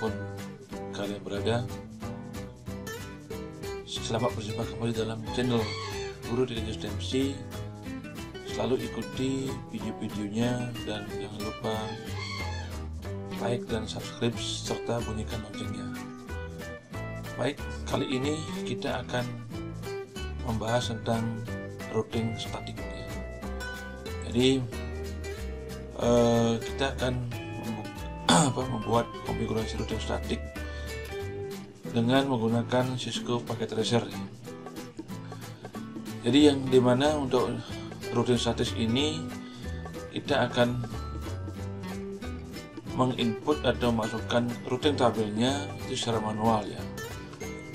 dimanapun kalian berada. Selamat berjumpa kembali dalam channel Guru Dede Dempsey. Selalu ikuti video-videonya dan jangan lupa like dan subscribe serta bunyikan loncengnya. Baik, kali ini kita akan membahas tentang routing statik ya. Jadi kita akan membuat konfigurasi routing statik dengan menggunakan Cisco Packet Tracer. Jadi yang dimana untuk routing statik ini kita akan menginput atau masukkan routing tabelnya itu secara manual ya.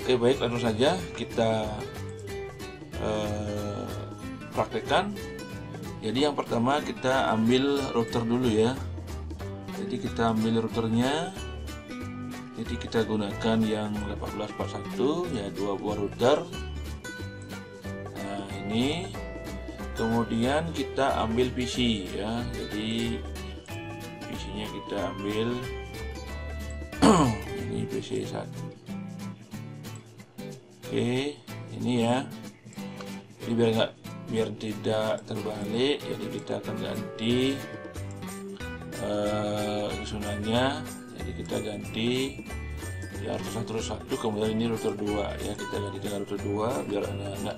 Oke, baik, langsung saja kita praktekkan. Jadi yang pertama kita ambil router dulu ya. Jadi kita ambil routernya. Jadi kita gunakan yang 1841 ya, 2 buah router. Nah ini, kemudian kita ambil PC ya. Jadi PC nya kita ambil ini PC 1. Oke, ini ya. Jadi biar tidak terbalik, jadi kita akan ganti susunannya. Jadi kita ganti ya router 1, kemudian ini router 2 ya, kita ganti dengan router 2 biar anak-anak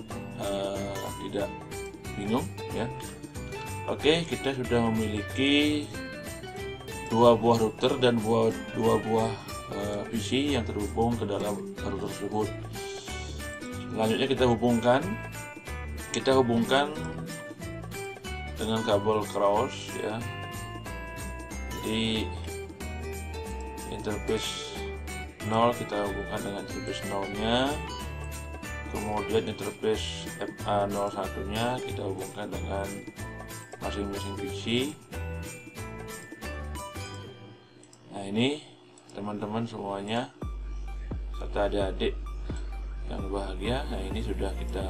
tidak bingung ya. Oke, kita sudah memiliki 2 buah router dan 2 buah PC yang terhubung ke dalam router tersebut. Selanjutnya kita hubungkan dengan kabel cross ya. Jadi interface 0 kita hubungkan dengan interface 0 nya, kemudian interface FA01 nya kita hubungkan dengan masing-masing PC. Nah ini teman-teman semuanya serta adik-adik yang bahagia. Nah ini sudah kita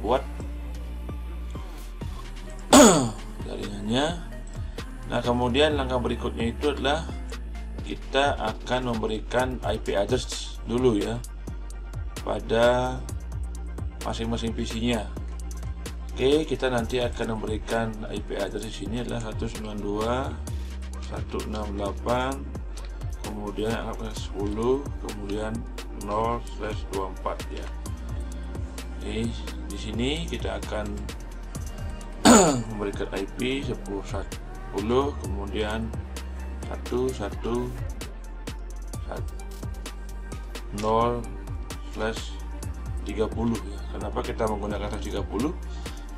buat jaringannya. Nah kemudian langkah berikutnya itu adalah kita akan memberikan IP address dulu ya pada masing-masing PC nya. Oke, kita nanti akan memberikan IP address di sini adalah 192.168 kemudian angka 10 kemudian 0/24 ya. Oke, di sini kita akan memberikan IP 10 kemudian 110/30 ya. Kenapa kita menggunakan 30?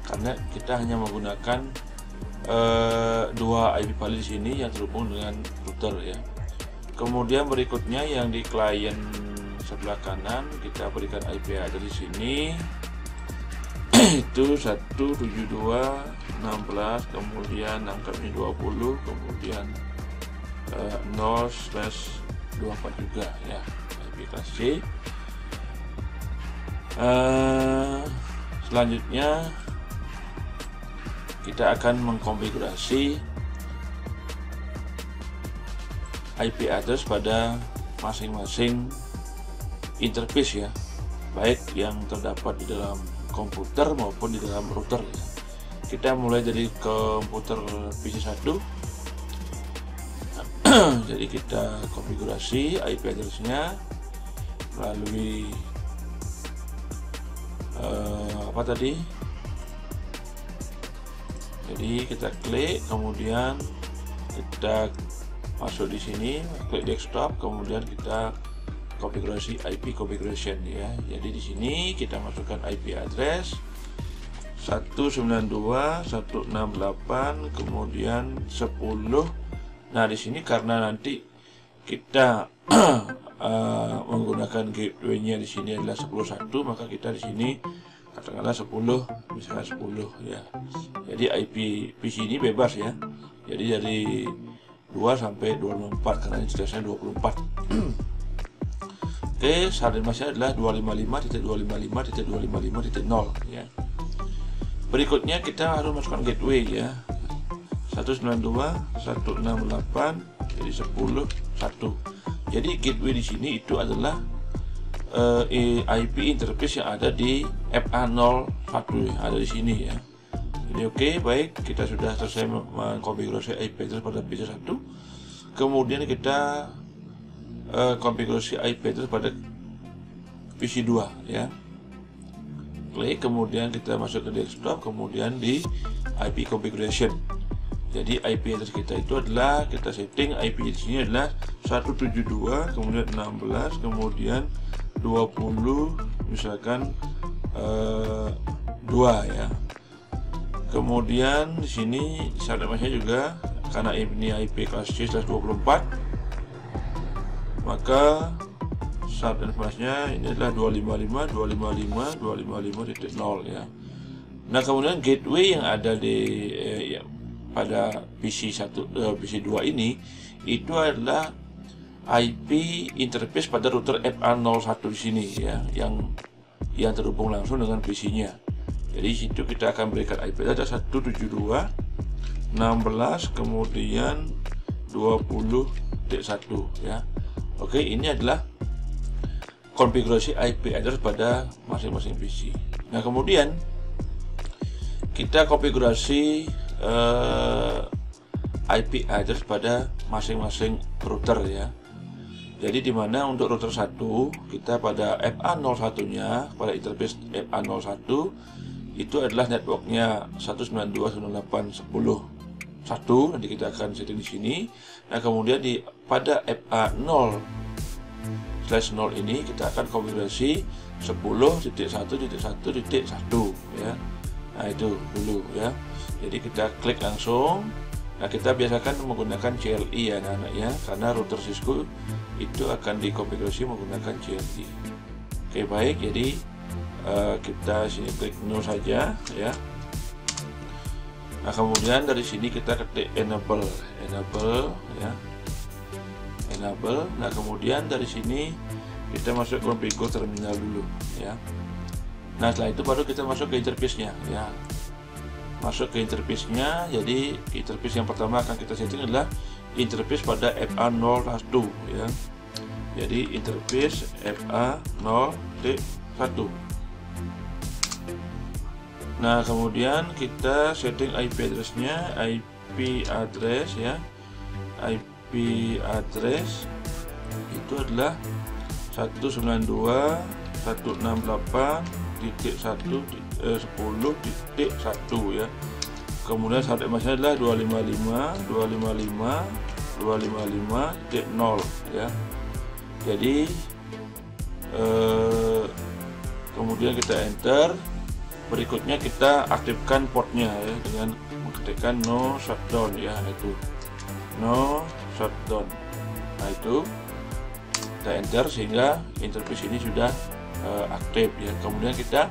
Karena kita hanya menggunakan 2 IP valid di sini yang terhubung dengan router ya. Kemudian berikutnya yang di klien sebelah kanan kita berikan IP address di sini itu 172.16 kemudian angkanya 20 kemudian 0/24 juga ya, IP kelas C. Selanjutnya kita akan mengkonfigurasi IP address pada masing-masing interface ya, baik yang terdapat di dalam komputer maupun di dalam router ya. Kita mulai dari komputer PC 1. Jadi kita konfigurasi IP address-nya melalui jadi kita klik, kemudian kita masuk di sini, klik desktop, kemudian kita konfigurasi IP configuration ya. Jadi di sini kita masukkan IP address 192.168 kemudian 10. Nah di sini karena nanti kita menggunakan gateway-nya di sini adalah 10.1, maka kita di sini katakanlah 10, misalnya 10 ya. Jadi IP PC ini bebas ya. Jadi dari 2 sampai 24 karena ini jelasnya 24. Oke, salin masnya adalah 255.255.255.0 ya. Berikutnya kita harus masukkan gateway ya. 192.168 jadi 10.1. Jadi gateway di sini itu adalah IP interface yang ada di FA01 yang ada di sini ya. Jadi oke, baik, kita sudah selesai mengkonfigurasi IP address pada PC1. Kemudian kita konfigurasi IP address pada PC2 ya. Klik, kemudian kita masuk ke desktop, kemudian di IP configuration. Jadi IP address kita itu adalah, kita setting IP di sini adalah 172, kemudian 16, kemudian 20, misalkan 2 ya. Kemudian di sini subnetnya juga, karena ini IP kelas C/24, maka subnetnya ini adalah 255.255.255.0 ya. Nah, kemudian gateway yang ada di pada PC2 ini itu adalah IP interface pada router FA01 di sini ya, yang terhubung langsung dengan PC-nya. Jadi situ kita akan berikan IP ada 172, 16, kemudian 20.1 ya. Oke, ini adalah konfigurasi IP address pada masing-masing PC. Nah, kemudian kita konfigurasi IP address pada masing-masing router ya. Jadi dimana untuk router 1 kita pada FA01-nya, pada interface FA01 itu adalah networknya 192.168.10.1, nanti kita akan setting di sini. Nah, kemudian pada FA0/0 ini kita akan konfigurasi 10.1.1.1 ya. Nah, itu dulu ya. Jadi kita klik langsung. Nah, kita biasakan menggunakan CLI ya anak-anak ya, karena router Cisco itu akan dikonfigurasi menggunakan CLI. Oke, baik, jadi kita sini klik no saja ya. Nah, kemudian dari sini kita ketik enable ya, enable. Nah, kemudian dari sini kita masuk configure terminal dulu ya. Nah, setelah itu baru kita masuk ke interface-nya ya. Masuk ke interface-nya. Jadi interface yang pertama akan kita setting adalah interface pada FA01 ya. Jadi interface FA01. Nah, kemudian kita setting IP address-nya, IP address ya. IP address itu adalah 192.168.10.1 ya. Kemudian subnetnya adalah 255.255.255.0 ya. Jadi kemudian kita enter. Berikutnya kita aktifkan portnya ya, dengan mengetikkan no shutdown ya, itu no shutdown. Nah, itu kita enter sehingga interface ini sudah aktif ya. Kemudian kita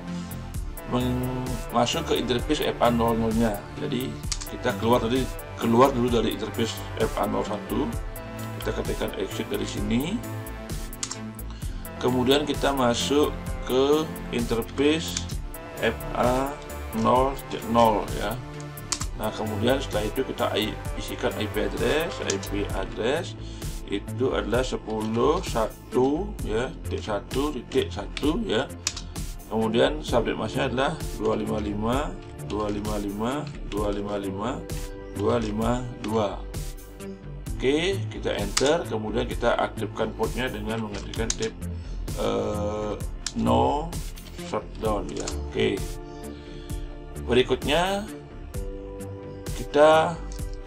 masuk ke interface FA00 nya. Jadi kita keluar dulu dari interface FA01. Kita ketikkan exit dari sini. Kemudian kita masuk ke interface FA00 ya. Nah, kemudian setelah itu kita isikan IP address itu adalah 10.1 ya, .1.1 ya. Kemudian subnet masnya adalah 255.255.255.252. Oke, kita enter. Kemudian kita aktifkan portnya dengan mengetikkan tab no shutdown ya. Oke. Berikutnya kita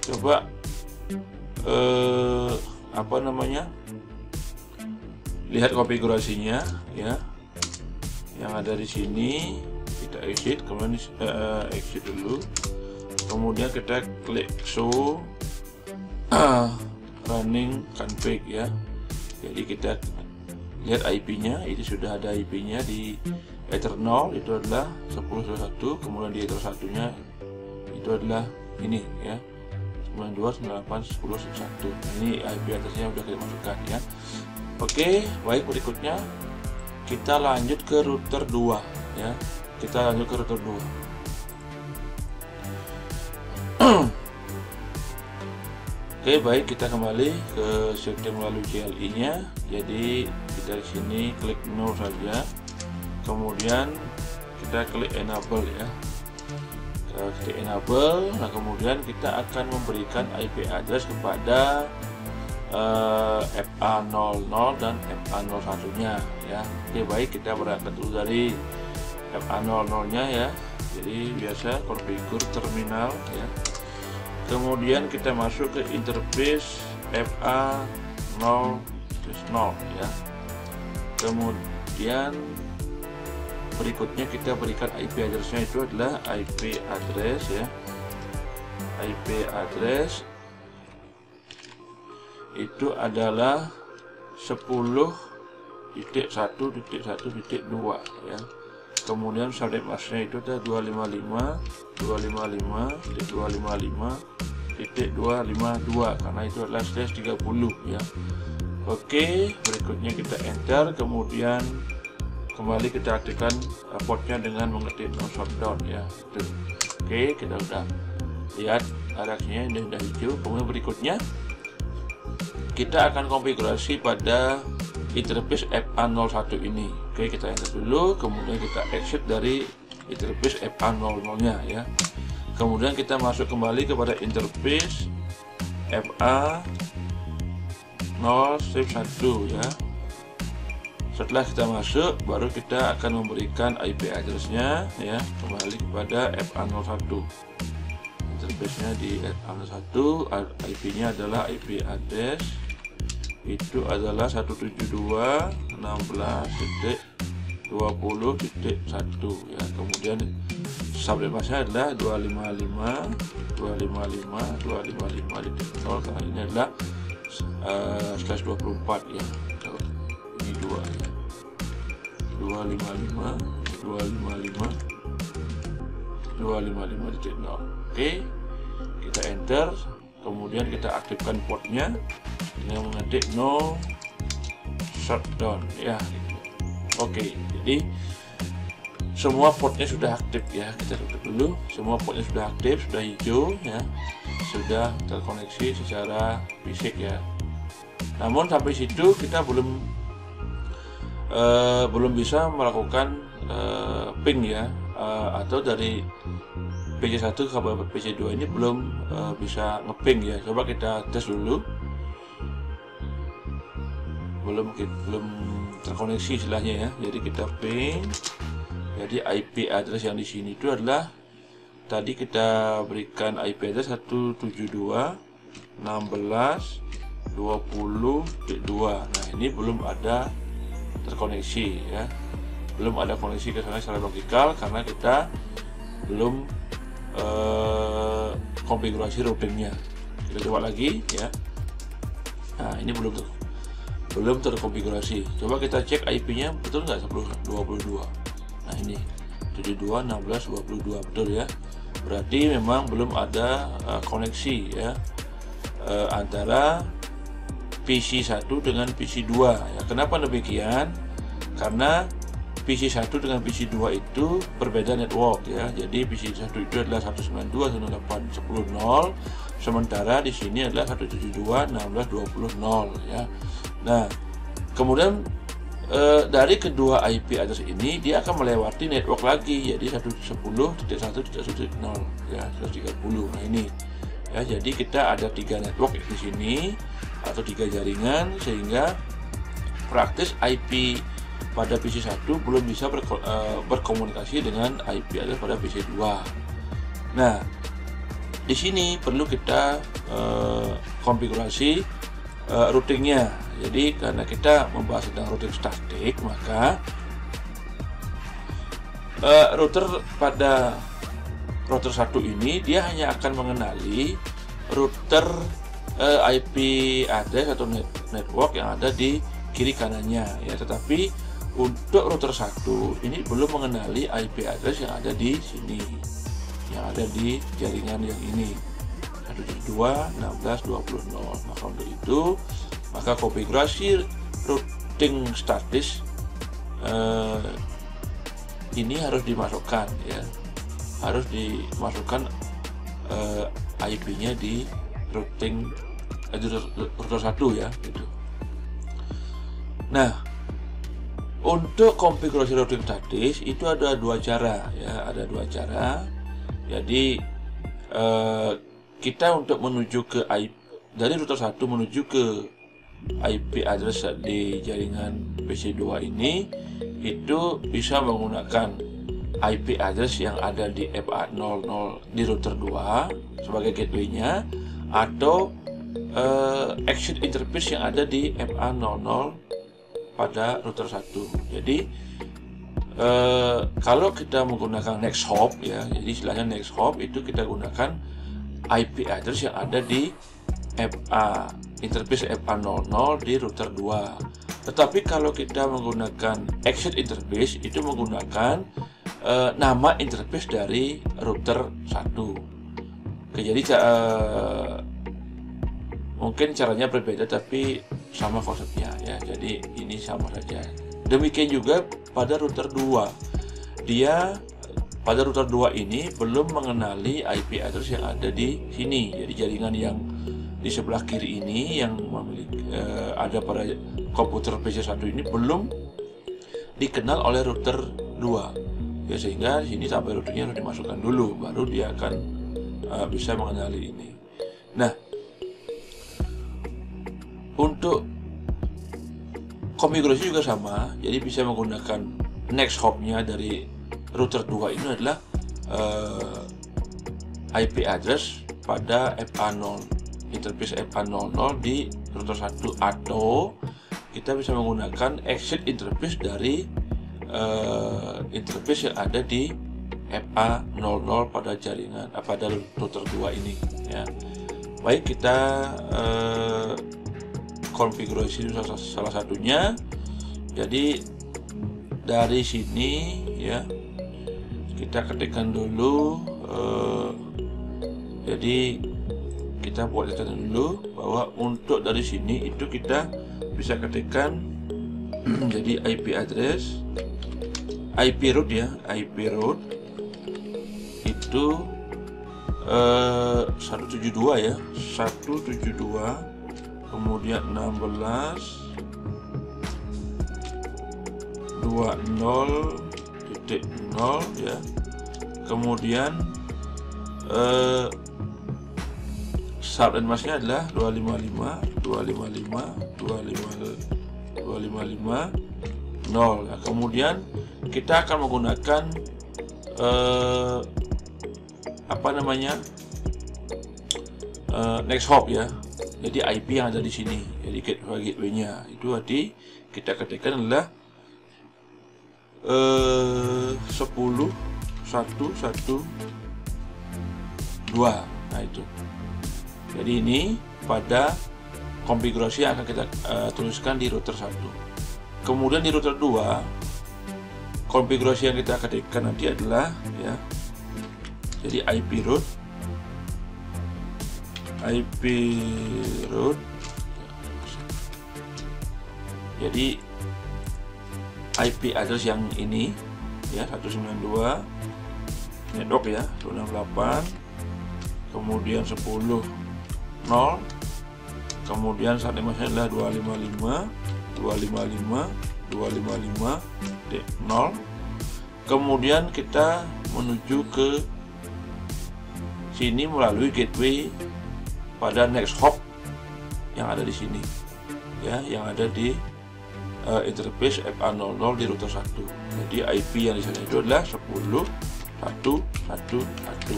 coba lihat konfigurasinya ya. Yang ada di sini kita exit, kemudian exit dulu. Kemudian kita klik show running config ya. Jadi kita lihat IP-nya, ini sudah ada IP-nya di Ether0 itu adalah 10.1, kemudian di Ether 1-nya itu adalah ini ya, 92.98.10.1. Ini IP address-nya udah kita masukkan ya. Oke, baik, berikutnya kita lanjut ke router 2 ya. Kita lanjut ke router 2. Oke, baik, kita kembali ke setting melalui CLI nya. Jadi kita di sini klik no saja, kemudian kita klik enable ya, klik enable. Nah kemudian kita akan memberikan IP address kepada FA00 dan FA01 nya ya. Oke, baik, kita berangkat dulu dari FA00 nya ya. Jadi biasa konfigur terminal ya. Kemudian kita masuk ke interface FA0 ya. Kemudian berikutnya kita berikan IP address-nya, itu adalah IP address ya. IP address itu adalah 10.1.1.2 ya. Kemudian subnet masknya itu ada 255.255.255.252 karena itu adalah /30 ya. Oke, berikutnya kita enter, kemudian kembali kita aktifkan portnya dengan mengetik no shutdown ya. Oke, kita udah lihat reaksinya ini udah hijau. Kemudian berikutnya kita akan konfigurasi pada interface FA01 ini. Oke, kita enter dulu, kemudian kita exit dari interface FA00 nya ya. Kemudian kita masuk kembali kepada interface FA0/1 ya. Setelah kita masuk, baru kita akan memberikan IP address-nya ya, kembali kepada FA01. Interface-nya di FA01, IP-nya adalah IP address itu adalah 172.16.20.1 ya. Kemudian subnet masknya adalah 255.255.255.0 karena ini adalah /24 ya. Ini 2 ya. 255.255.0. Oke, kita enter, kemudian kita aktifkan portnya dengan mengetik no shutdown ya. Oke, jadi semua portnya sudah aktif ya. Kita tutup dulu, semua portnya sudah aktif, sudah hijau ya, sudah terkoneksi secara fisik ya. Namun sampai situ kita belum bisa melakukan ping ya, atau dari PC1 ke PC2 ini belum bisa ngeping ya. Coba kita tes dulu. Belum terkoneksi istilahnya ya. Jadi kita ping. Jadi IP address yang di sini itu adalah tadi kita berikan IP address 172.16.20.2. Nah, ini belum ada terkoneksi ya. Belum ada koneksi ke sana secara logikal karena kita belum konfigurasi routingnya. Kita coba lagi ya. Nah, ini belum terkonfigurasi. Coba kita cek IP-nya betul nggak 10.22. Nah, ini 72.16.22 betul ya. Berarti memang belum ada koneksi ya antara PC1 dengan PC2 ya. Kenapa demikian? Karena PC1 dengan PC2 itu berbeda network ya. Jadi PC1 itu adalah 192.168.10.0, sementara di sini adalah 172.16.20.0 ya. Nah, kemudian dari kedua IP address ini dia akan melewati network lagi, jadi 110.1.1.0 ya, 130. Nah, ini ya, jadi kita ada 3 network di sini atau 3 jaringan, sehingga praktis IP pada PC1 belum bisa berkomunikasi dengan IP address pada PC2. Nah, di sini perlu kita konfigurasi routingnya. Jadi karena kita membahas tentang routing statik, maka router pada router 1 ini dia hanya akan mengenali router IP address atau network yang ada di kiri kanannya ya. Tetapi untuk router 1 ini belum mengenali IP address yang ada di sini, yang ada di jaringan yang ini 172.16.20.0. Maka untuk itu, maka konfigurasi routing statis ini harus dimasukkan ya, harus dimasukkan IP-nya di routing router 1 ya gitu. Nah, untuk konfigurasi routing statis itu ada dua cara ya, ada dua cara. Jadi kita untuk menuju ke IP dari router 1 menuju ke IP address di jaringan PC2 ini itu bisa menggunakan IP address yang ada di FA00 di router 2 sebagai gateway-nya, atau exit interface yang ada di FA00 pada router 1. Jadi kalau kita menggunakan next hop ya, jadi istilahnya next hop itu kita gunakan IP address yang ada di FA interface FA00 di router 2. Tetapi kalau kita menggunakan exit interface itu menggunakan nama interface dari router 1. Oke, jadi mungkin caranya berbeda tapi sama konsepnya ya. Jadi ini sama saja. Demikian juga pada router 2. Dia pada router 2 ini belum mengenali IP address yang ada di sini. Jadi jaringan yang di sebelah kiri ini yang memiliki ada pada komputer PC1 ini belum dikenal oleh router 2. Ya, sehingga di sini sampai routernya harus dimasukkan dulu, baru dia akan bisa mengenali ini. Nah, untuk konfigurasi juga sama, jadi bisa menggunakan next hop-nya dari router 2 ini adalah IP address pada FA0, interface FA00 di router 1, atau kita bisa menggunakan exit interface dari interface yang ada di FA00 pada jaringan pada router 2 ini ya. Baik, kita konfigurasi salah satunya. Jadi dari sini ya kita ketikkan dulu jadi kita buat catatan dulu bahwa untuk dari sini itu kita bisa ketikkan jadi IP address, IP root ya, IP root itu 172 ya, 172 kemudian 16.20.0 ya, kemudian sub and masknya adalah 255.0. Nah, kemudian kita akan menggunakan next hop ya. Jadi IP yang ada di sini, jadi gateway-nya itu tadi kita ketikkan adalah 10.1.1.2. Nah itu. Jadi ini pada konfigurasi yang akan kita tuliskan di router 1. Kemudian di router 2 konfigurasi yang kita ketikkan nanti adalah ya, jadi IP root jadi IP address yang ini ya, 192 network ya, 168 kemudian 10.0 kemudian saat masnya adalah 255.0. Kemudian kita menuju ke sini melalui gateway pada next hop yang ada di sini ya, yang ada di interface FA00 di router 1. Jadi IP yang di sana itu adalah 10.1.1.1.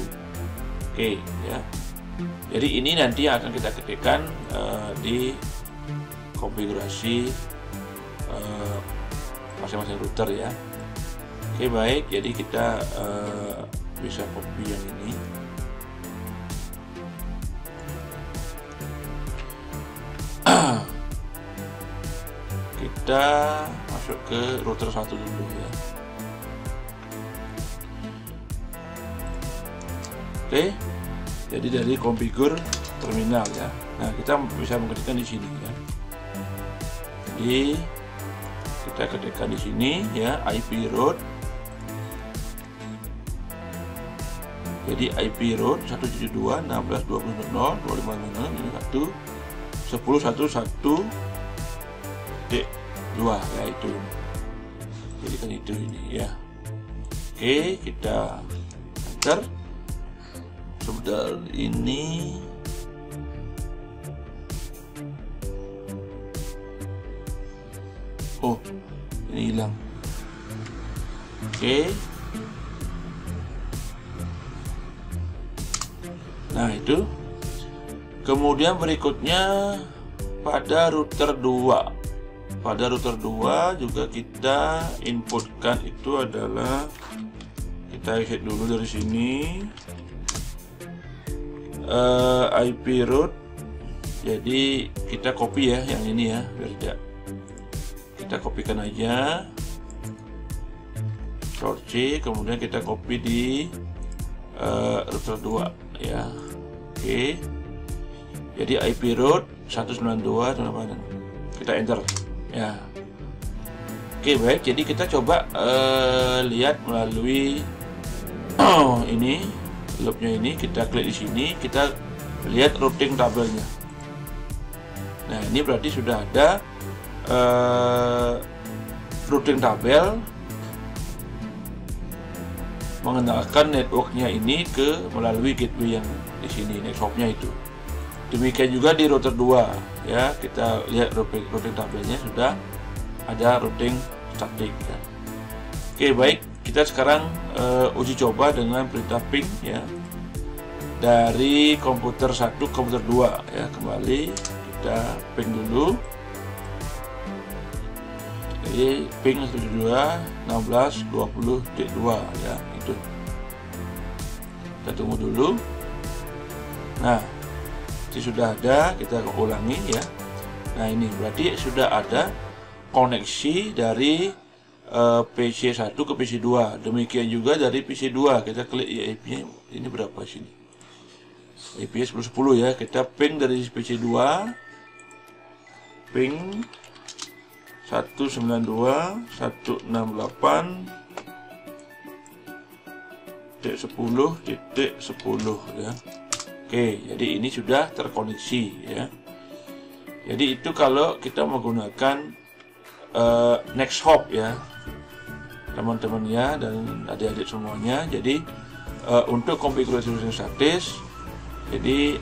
Oke ya. Jadi ini nanti yang akan kita ketikkan di konfigurasi masing-masing router ya. Oke baik, jadi kita bisa copy yang ini. Kita masuk ke router 1 dulu ya. Oke, jadi dari konfigur terminal ya. Nah kita bisa mengetikkan di sini ya. Jadi kita ketikkan di sini ya, IP root. Jadi IP root 172.16.20.0.25.0 ini 1. 10.1.1.2 ya, itu. Jadi kan itu ini ya. Oke, kita enter. Sebentar, ini oh, ini hilang. Oke. Nah, itu. Kemudian berikutnya pada router 2. Pada router 2 juga kita inputkan itu adalah, kita exit dulu dari sini, IP root. Jadi kita copy ya yang ini ya, biar tidak, kita kopikan aja Ctrl C, kemudian kita copy di router 2 ya. Oke, jadi IP root 192.168, kita enter ya. Oke, baik, jadi kita coba lihat melalui ini loopnya ini. Kita klik di sini, kita lihat routing tabelnya. Nah, ini berarti sudah ada routing tabel mengenalkan networknya ini ke melalui gateway yang di sini, networknya itu. Demikian juga di router 2 ya, kita lihat routing tabelnya sudah ada routing statik ya. Oke, baik, kita sekarang uji coba dengan perintah ping ya, dari komputer 1 ke komputer 2 ya. Kembali kita ping dulu. Jadi ping 72.16.20.2 ya, itu. Kita tunggu dulu. Nah, ini sudah ada, kita ulangi ya. Nah, ini berarti sudah ada koneksi dari PC 1 ke PC 2. Demikian juga dari PC 2. Kita klik IP-nya, ini berapa sini? IP-nya 10.10 ya. Kita ping dari PC 2, ping 192.168.10.10 ya. Oke, jadi ini sudah terkoneksi ya. Jadi itu kalau kita menggunakan next hop ya, teman-teman ya, dan adik-adik semuanya. Jadi untuk konfigurasi routing statis, jadi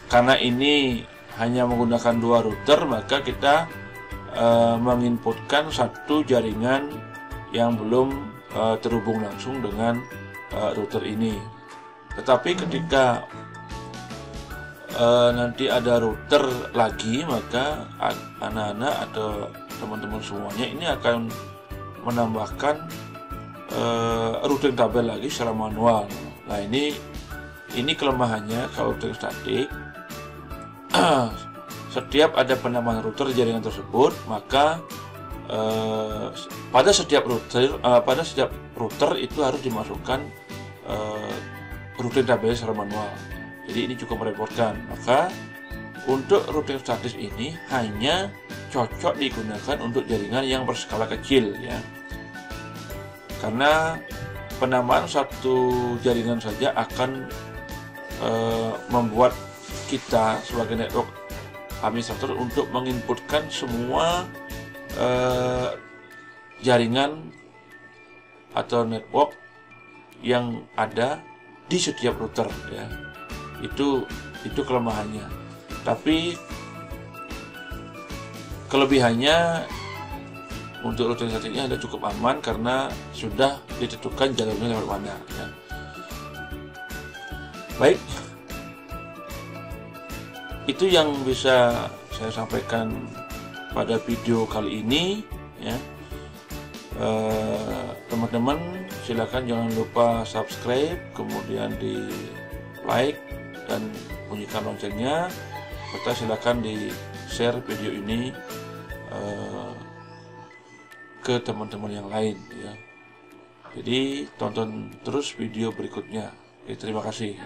karena ini hanya menggunakan 2 router, maka kita menginputkan satu jaringan yang belum terhubung langsung dengan router ini. Tetapi ketika nanti ada router lagi, maka anak-anak atau teman-teman semuanya ini akan menambahkan routing tabel lagi secara manual. Nah, ini kelemahannya kalau routing statik. Setiap ada penambahan router jaringan tersebut, maka pada setiap router itu harus dimasukkan routing tabel secara manual. Jadi ini cukup merepotkan. Maka untuk routing statis ini hanya cocok digunakan untuk jaringan yang berskala kecil ya. Karena penambahan satu jaringan saja akan membuat kita sebagai network administrator untuk menginputkan semua jaringan atau network yang ada di setiap router ya. Itu kelemahannya. Tapi kelebihannya untuk routing statiknya ada cukup aman karena sudah ditentukan jalurnya lewat mana ya. Baik, itu yang bisa saya sampaikan pada video kali ini ya. Teman-teman silakan jangan lupa subscribe, kemudian di like dan bunyikan loncengnya, serta silakan di share video ini ke teman-teman yang lain ya. Jadi tonton terus video berikutnya. Oke, terima kasih.